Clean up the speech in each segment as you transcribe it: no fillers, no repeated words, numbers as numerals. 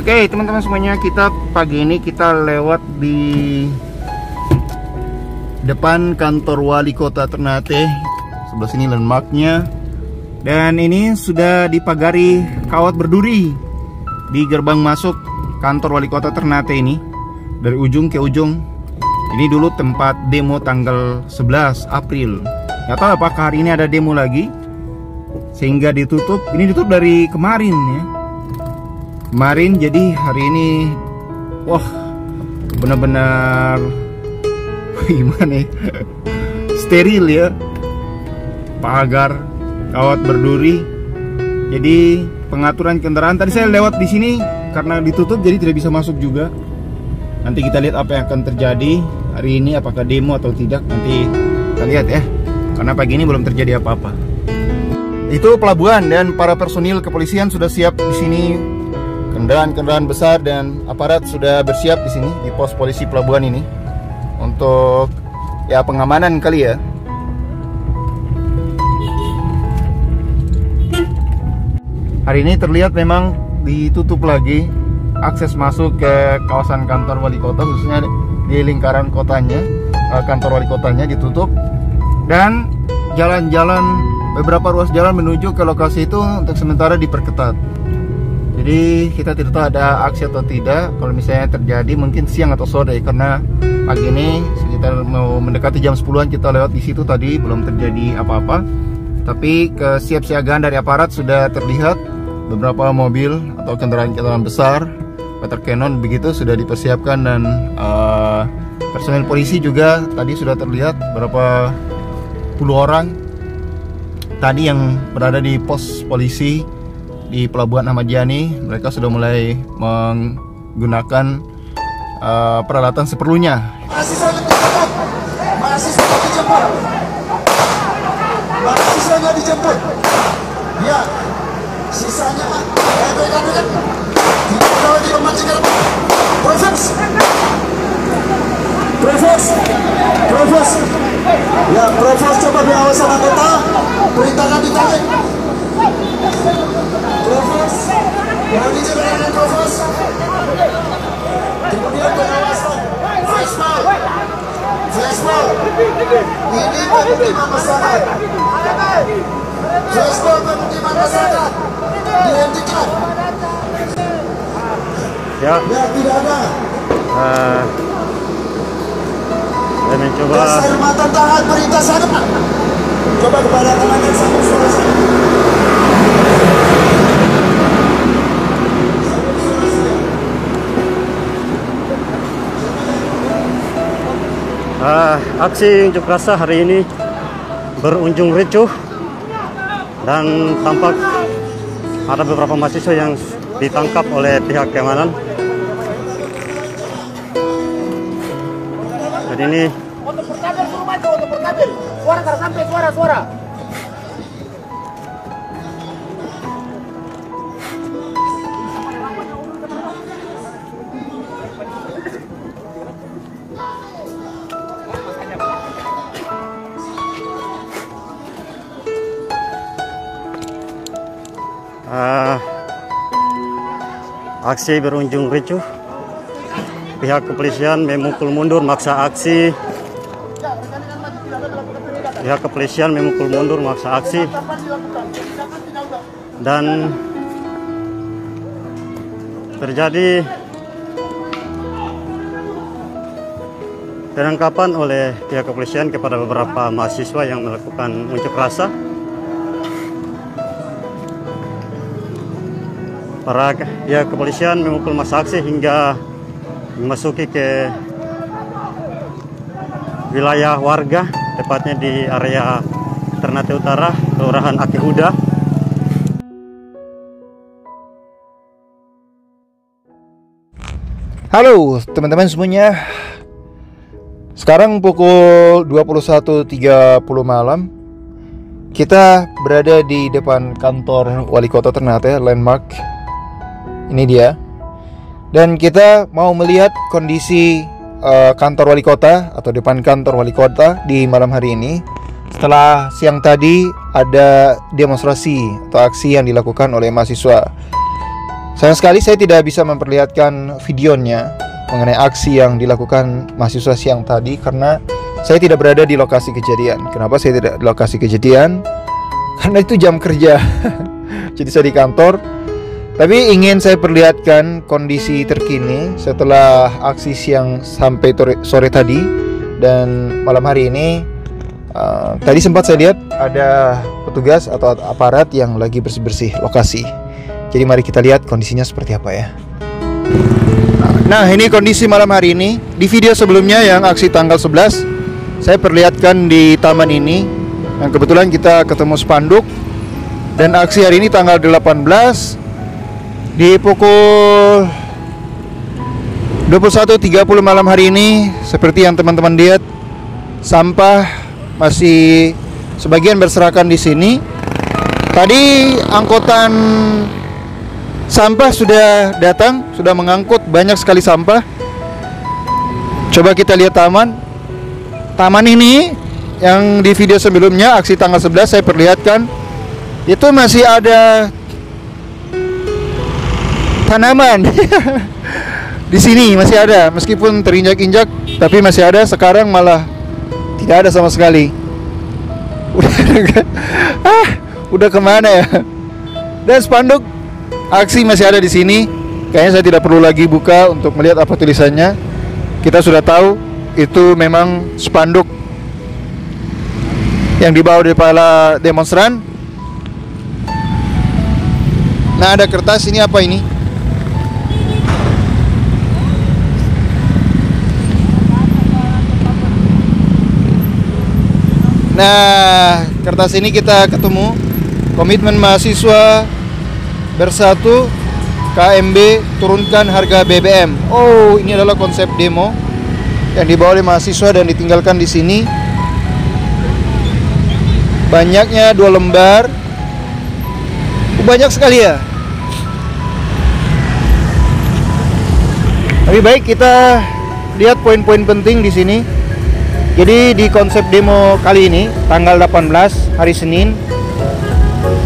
Oke teman-teman semuanya, kita pagi ini kita lewat di depan kantor wali kota Ternate. Sebelah sini landmarknya. Dan ini sudah dipagari kawat berduri di gerbang masuk kantor wali kota Ternate ini. Dari ujung ke ujung. Ini dulu tempat demo tanggal 11 April. Nggak tahu apakah hari ini ada demo lagi, sehingga ditutup. Ini ditutup dari kemarin ya. Kemarin, jadi hari ini wah benar-benar gimana ya, steril ya, pagar, kawat berduri. Jadi pengaturan kendaraan, tadi saya lewat di sini karena ditutup jadi tidak bisa masuk juga. Nanti kita lihat apa yang akan terjadi hari ini, apakah demo atau tidak, nanti kita lihat ya, karena pagi ini belum terjadi apa-apa. Itu pelabuhan dan para personil kepolisian sudah siap di sini. Kendaraan-kendaraan besar dan aparat sudah bersiap di sini di pos polisi pelabuhan ini untuk ya pengamanan kali ya. Hari ini terlihat memang ditutup lagi akses masuk ke kawasan kantor wali kota, khususnya di lingkaran kotanya. Kantor wali kotanya ditutup dan jalan-jalan, beberapa ruas jalan menuju ke lokasi itu untuk sementara diperketat. Jadi kita tidak tahu ada aksi atau tidak. Kalau misalnya terjadi mungkin siang atau sore, karena pagi ini sekitar mau mendekati jam 10-an kita lewat di situ tadi, belum terjadi apa-apa. Tapi kesiapsiagaan dari aparat sudah terlihat, beberapa mobil atau kendaraan-kendaraan besar water cannon begitu sudah dipersiapkan, dan personel polisi juga tadi sudah terlihat berapa puluh orang tadi yang berada di pos polisi di Pelabuhan Ahmad Yani. Mereka sudah mulai menggunakan peralatan seperlunya. Mahasiswanya dijemput. Ya, sisanya rekan-rekan tidak di memancing. Provos. Ya, Provos coba diawasan anggota. Perintahkan ditarik. Provos, berani dengan Provos. Kemudian pengawasan flashball. Ini pemukiman masyarakat. Flashball pemukiman masyarakat dihentikan. Ya, tidak ada. Saya mencoba. Saya mata tangan perintah sana. Coba kepada teman-teman saya. Aksi unjuk rasa hari ini berujung ricuh dan tampak ada beberapa mahasiswa yang ditangkap oleh pihak keamanan. Jadi ini untuk pertabel suruh maju, untuk pertabel. Suara sampai suara. aksi berujung ricuh. Pihak kepolisian memukul mundur maksa aksi. Dan terjadi penangkapan oleh pihak kepolisian kepada beberapa mahasiswa yang melakukan unjuk rasa. Para pihak kepolisian memukul massa aksi hingga memasuki ke wilayah warga, tepatnya di area Ternate Utara, Kelurahan Akihuda. Halo teman-teman semuanya. Sekarang pukul 21.30 malam. Kita berada di depan kantor Wali Kota Ternate, landmark. Ini dia. Dan kita mau melihat kondisi kantor Wali Kota atau depan kantor Wali Kota di malam hari ini. Setelah siang tadi ada demonstrasi atau aksi yang dilakukan oleh mahasiswa. Sayang sekali saya tidak bisa memperlihatkan videonya mengenai aksi yang dilakukan mahasiswa siang tadi karena saya tidak berada di lokasi kejadian. Kenapa saya tidak di lokasi kejadian? Karena itu jam kerja. Jadi saya di kantor. Tapi ingin saya perlihatkan kondisi terkini setelah aksi siang sampai sore tadi dan malam hari ini. Tadi sempat saya lihat ada petugas atau aparat yang lagi bersih-bersih lokasi. Jadi mari kita lihat kondisinya seperti apa ya. Nah, ini kondisi malam hari ini. Di video sebelumnya yang aksi tanggal 11 saya perlihatkan di taman ini. Yang kebetulan kita ketemu spanduk. Dan aksi hari ini tanggal 18 di pukul 21.30 malam hari ini, seperti yang teman-teman lihat, sampah masih sebagian berserakan di sini. Tadi angkutan sampah sudah datang, sudah mengangkut banyak sekali sampah. Coba kita lihat taman. Taman ini yang di video sebelumnya aksi tanggal 11 saya perlihatkan, itu masih ada tanaman. Di sini masih ada, meskipun terinjak-injak, tapi masih ada. Sekarang malah tidak ada sama sekali. Udah kemana ya? Dan spanduk aksi masih ada di sini. Kayaknya saya tidak perlu lagi buka untuk melihat apa tulisannya. Kita sudah tahu itu memang spanduk yang dibawa oleh para demonstran. Nah, ada kertas. Ini apa ini? Nah, kertas ini kita ketemu komitmen mahasiswa bersatu KMB turunkan harga BBM. Oh, ini adalah konsep demo yang dibawa oleh mahasiswa dan ditinggalkan di sini. Banyaknya 2 lembar. Banyak sekali ya. Lebih baik kita lihat poin-poin penting di sini. Jadi di konsep demo kali ini tanggal 18 hari Senin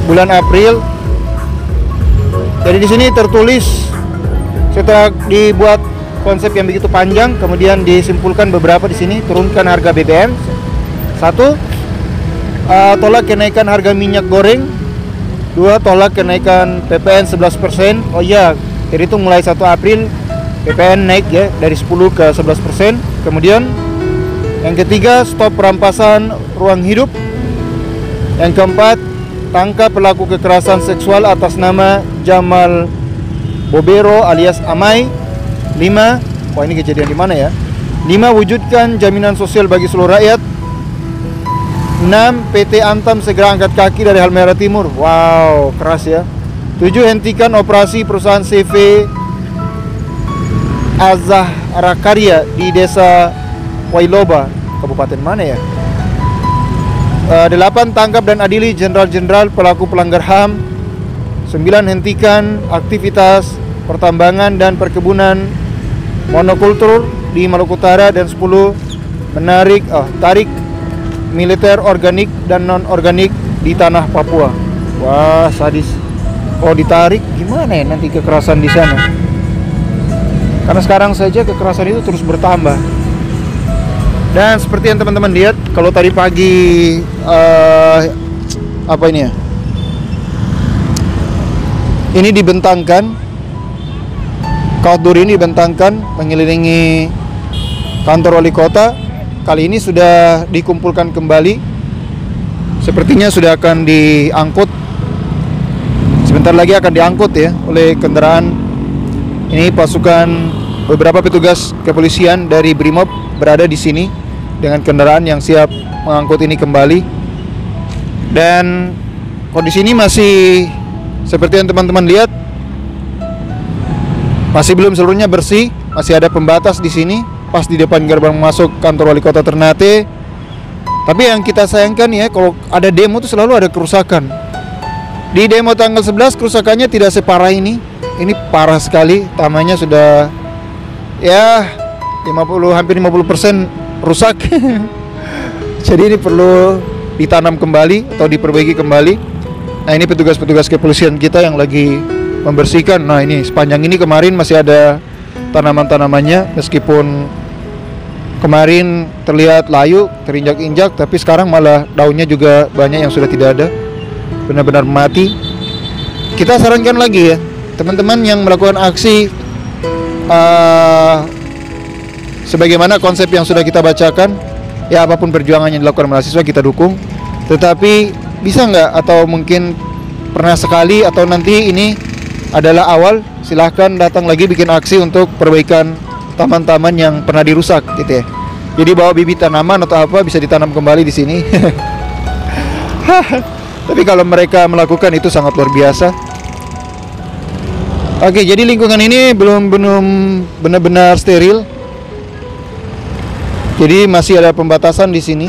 bulan April. Jadi di sini tertulis, setelah dibuat konsep yang begitu panjang, kemudian disimpulkan beberapa di sini. Turunkan harga BBM. 1, tolak kenaikan harga minyak goreng. 2, tolak kenaikan PPN 11%. Oh iya, terhitung mulai 1 April PPN naik ya dari 10 ke 11%. Kemudian yang ketiga, stop perampasan ruang hidup. Yang keempat, tangkap pelaku kekerasan seksual atas nama Jamal Bobero alias Amai. 5, wah ini kejadian di mana ya? 5, wujudkan jaminan sosial bagi seluruh rakyat. 6, PT Antam segera angkat kaki dari Halmahera Timur. Wow, keras ya. 7, hentikan operasi perusahaan CV Azahra Karya di desa Wailoba, kabupaten mana ya? 8, tangkap dan adili jenderal-jenderal pelaku pelanggar HAM. 9, hentikan aktivitas pertambangan dan perkebunan monokultur di Maluku Utara. Dan 10, tarik militer organik dan non-organik di tanah Papua. Wah, sadis. Oh, ditarik gimana ya nanti kekerasan di sana? Karena sekarang saja kekerasan itu terus bertambah. Dan seperti yang teman-teman lihat, kalau tadi pagi apa ini ya? Ini dibentangkan, kawat duri ini dibentangkan mengelilingi kantor wali kota. Kali ini sudah dikumpulkan kembali. Sepertinya sudah akan diangkut. Sebentar lagi akan diangkut ya oleh kendaraan. Ini pasukan beberapa petugas kepolisian dari Brimob berada di sini dengan kendaraan yang siap mengangkut ini kembali. Dan kondisi ini masih seperti yang teman-teman lihat, masih belum seluruhnya bersih, masih ada pembatas di sini pas di depan gerbang masuk kantor wali kota Ternate. Tapi yang kita sayangkan ya, kalau ada demo itu selalu ada kerusakan. Di demo tanggal 11 kerusakannya tidak separah ini. Ini parah sekali, tamannya sudah ya 50 hampir 50% rusak. Jadi ini perlu ditanam kembali atau diperbaiki kembali. Nah, ini petugas-petugas kepolisian kita yang lagi membersihkan. Nah ini sepanjang ini kemarin masih ada tanaman-tanamannya, meskipun kemarin terlihat layu, terinjak-injak, tapi sekarang malah daunnya juga banyak yang sudah tidak ada, benar-benar mati. Kita sarankan lagi ya, teman-teman yang melakukan aksi sebagaimana konsep yang sudah kita bacakan, ya apapun perjuangan yang dilakukan mahasiswa kita dukung. Tetapi bisa nggak, atau mungkin pernah sekali atau nanti ini adalah awal, silahkan datang lagi bikin aksi untuk perbaikan taman-taman yang pernah dirusak gitu ya. Jadi bawa bibit tanaman atau apa bisa ditanam kembali di sini. Tapi kalau mereka melakukan itu sangat luar biasa. Oke, jadi lingkungan ini belum benar-benar steril. Jadi masih ada pembatasan di sini.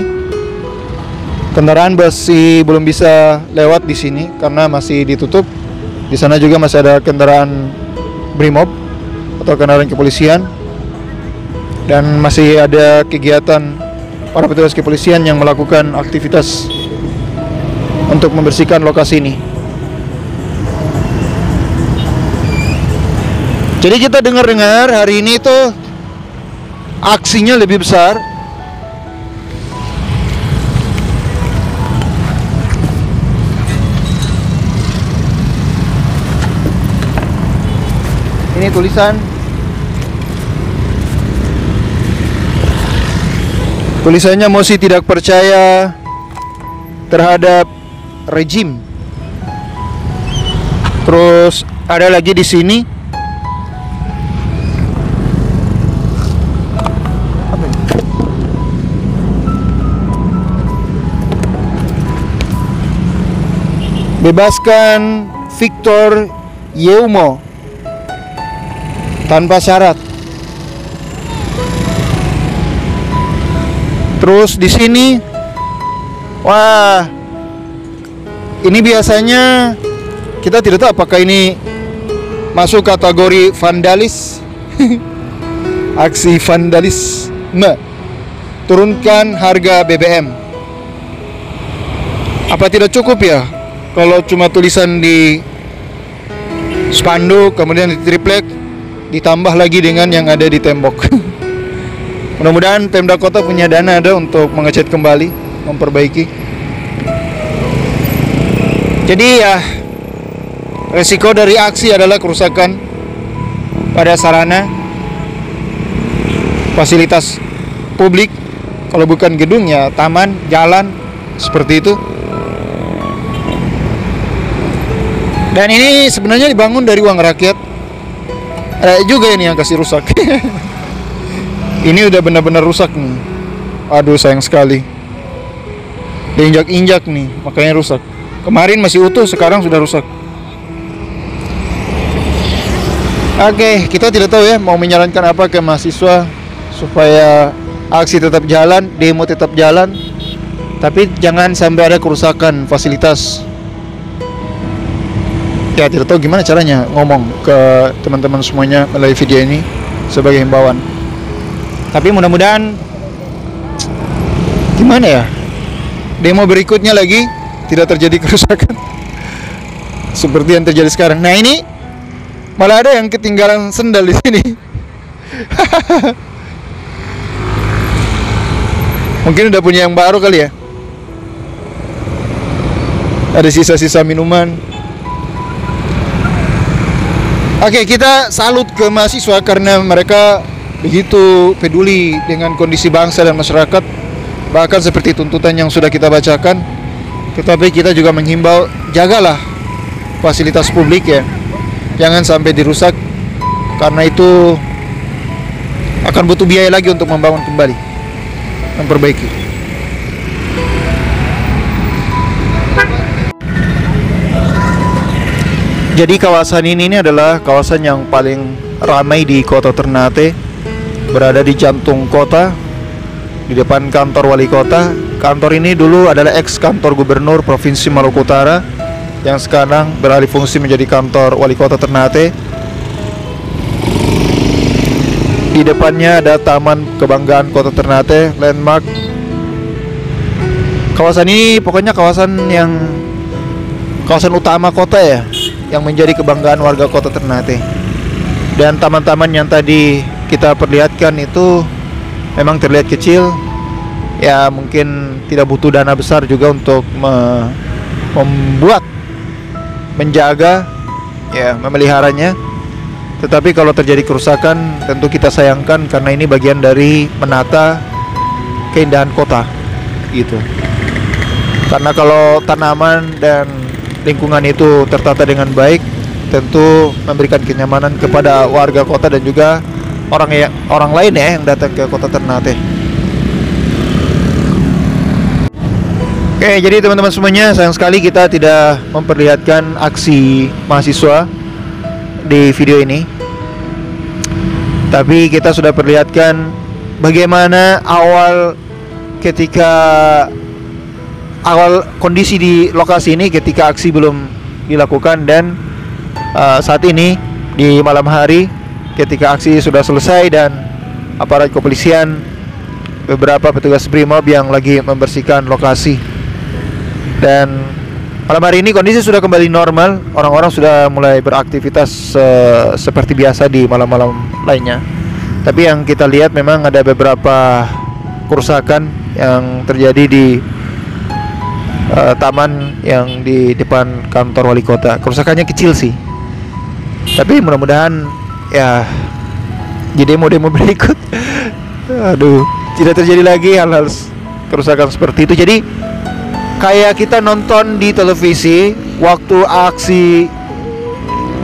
Kendaraan masih belum bisa lewat di sini karena masih ditutup. Di sana juga masih ada kendaraan Brimob atau kendaraan kepolisian. Dan masih ada kegiatan para petugas kepolisian yang melakukan aktivitas untuk membersihkan lokasi ini. Jadi kita dengar-dengar hari ini tuh aksinya lebih besar. Ini tulisannya Mosi tidak percaya terhadap rejim. Terus ada lagi di sini. Bebaskan Victor Yeumo tanpa syarat. Terus di sini, wah, ini biasanya kita tidak tahu apakah ini masuk kategori vandalis. Aksi vandalisme. Turunkan harga BBM. Apa tidak cukup ya kalau cuma tulisan di spanduk, kemudian di triplek, ditambah lagi dengan yang ada di tembok. Mudah-mudahan Pemda Kota punya dana ada untuk mengecat kembali, memperbaiki. Jadi ya, resiko dari aksi adalah kerusakan pada sarana fasilitas publik. Kalau bukan gedung ya taman, jalan, seperti itu. Dan ini sebenarnya dibangun dari uang rakyat. Ada juga ini yang kasih rusak. Ini udah benar-benar rusak nih. Aduh, sayang sekali. Diinjak-injak nih, makanya rusak. Kemarin masih utuh, sekarang sudah rusak. Oke, kita tidak tahu ya mau menyarankan apa ke mahasiswa supaya aksi tetap jalan, demo tetap jalan, tapi jangan sampai ada kerusakan fasilitas. Ya, tidak tahu gimana caranya ngomong ke teman-teman semuanya melalui video ini sebagai himbauan. Tapi mudah-mudahan gimana ya, demo berikutnya lagi tidak terjadi kerusakan seperti yang terjadi sekarang. Nah ini malah ada yang ketinggalan sendal di sini. Mungkin udah punya yang baru kali ya. Ada sisa-sisa minuman. Oke, kita salut ke mahasiswa karena mereka begitu peduli dengan kondisi bangsa dan masyarakat, bahkan seperti tuntutan yang sudah kita bacakan. Tetapi kita juga menghimbau, jagalah fasilitas publik ya, jangan sampai dirusak, karena itu akan butuh biaya lagi untuk membangun kembali, memperbaiki. Jadi kawasan ini adalah kawasan yang paling ramai di kota Ternate, berada di jantung kota, di depan kantor wali kota. Kantor ini dulu adalah ex kantor gubernur Provinsi Maluku Utara yang sekarang beralih fungsi menjadi kantor wali kota Ternate. Di depannya ada Taman Kebanggaan Kota Ternate, landmark. Kawasan ini pokoknya kawasan utama kota ya. yang menjadi kebanggaan warga kota Ternate. Dan taman-taman yang tadi kita perlihatkan itu memang terlihat kecil, ya mungkin tidak butuh dana besar juga untuk membuat, menjaga, ya memeliharanya. Tetapi kalau terjadi kerusakan tentu kita sayangkan, karena ini bagian dari menata keindahan kota gitu. Karena kalau tanaman dan lingkungan itu tertata dengan baik, tentu memberikan kenyamanan kepada warga kota dan juga orang lain ya yang datang ke kota Ternate. Oke, jadi teman-teman semuanya, sayang sekali kita tidak memperlihatkan aksi mahasiswa di video ini. Tapi kita sudah perlihatkan bagaimana awal kondisi di lokasi ini ketika aksi belum dilakukan, dan saat ini di malam hari ketika aksi sudah selesai dan aparat kepolisian, beberapa petugas BRIMOB yang lagi membersihkan lokasi. Dan malam hari ini kondisi sudah kembali normal, orang-orang sudah mulai beraktivitas seperti biasa di malam-malam lainnya. Tapi yang kita lihat memang ada beberapa kerusakan yang terjadi di taman yang di depan kantor wali kota. Kerusakannya kecil sih, tapi mudah-mudahan ya di demo-demo berikut tidak terjadi lagi hal-hal kerusakan seperti itu. Jadi kayak kita nonton di televisi waktu aksi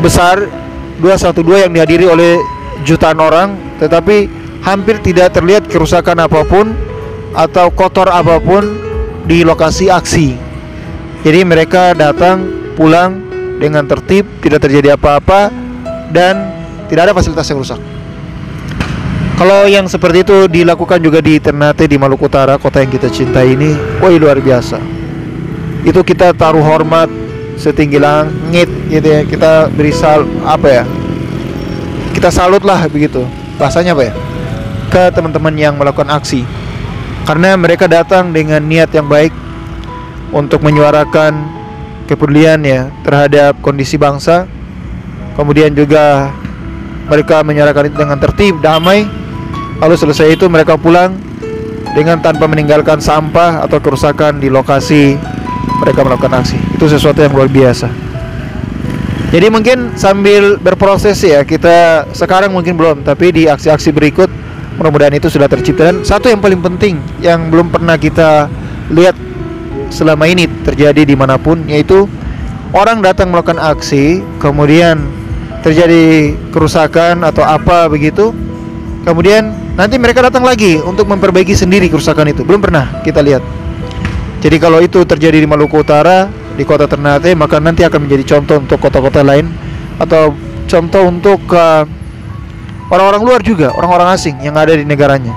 besar 212 yang dihadiri oleh jutaan orang, tetapi hampir tidak terlihat kerusakan apapun atau kotor apapun di lokasi aksi. Jadi mereka datang pulang dengan tertib, tidak terjadi apa-apa, dan tidak ada fasilitas yang rusak. Kalau yang seperti itu dilakukan juga di Ternate, di Maluku Utara, kota yang kita cintai ini, woi luar biasa. Itu kita taruh hormat setinggi langit gitu ya. Kita beri kita salut lah begitu. Bahasanya apa ya? Ke teman-teman yang melakukan aksi. Karena mereka datang dengan niat yang baik untuk menyuarakan kepedulian ya terhadap kondisi bangsa. Kemudian juga mereka menyuarakan itu dengan tertib, damai. Lalu selesai itu mereka pulang dengan tanpa meninggalkan sampah atau kerusakan di lokasi mereka melakukan aksi. Itu sesuatu yang luar biasa. Jadi mungkin sambil berproses ya, kita sekarang mungkin belum, tapi di aksi-aksi berikut mudah-mudahan itu sudah tercipta. Dan satu yang paling penting yang belum pernah kita lihat selama ini terjadi dimanapun, yaitu orang datang melakukan aksi, kemudian terjadi kerusakan atau apa begitu, kemudian nanti mereka datang lagi untuk memperbaiki sendiri kerusakan itu. Belum pernah kita lihat. Jadi kalau itu terjadi di Maluku Utara, di kota Ternate, maka nanti akan menjadi contoh untuk kota-kota lain, atau contoh untuk orang-orang luar juga, orang-orang asing yang ada di negaranya.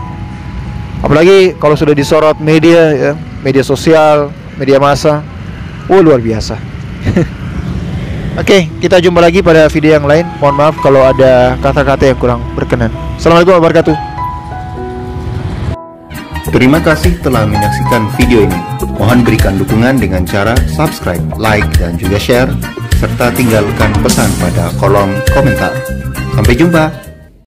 Apalagi kalau sudah disorot media ya, media sosial, media massa. Luar biasa. Oke, kita jumpa lagi pada video yang lain. Mohon maaf kalau ada kata-kata yang kurang berkenan. Assalamualaikum warahmatullahi wabarakatuh. Terima kasih telah menyaksikan video ini. Mohon berikan dukungan dengan cara subscribe, like, dan juga share, serta tinggalkan pesan pada kolom komentar. Sampai jumpa.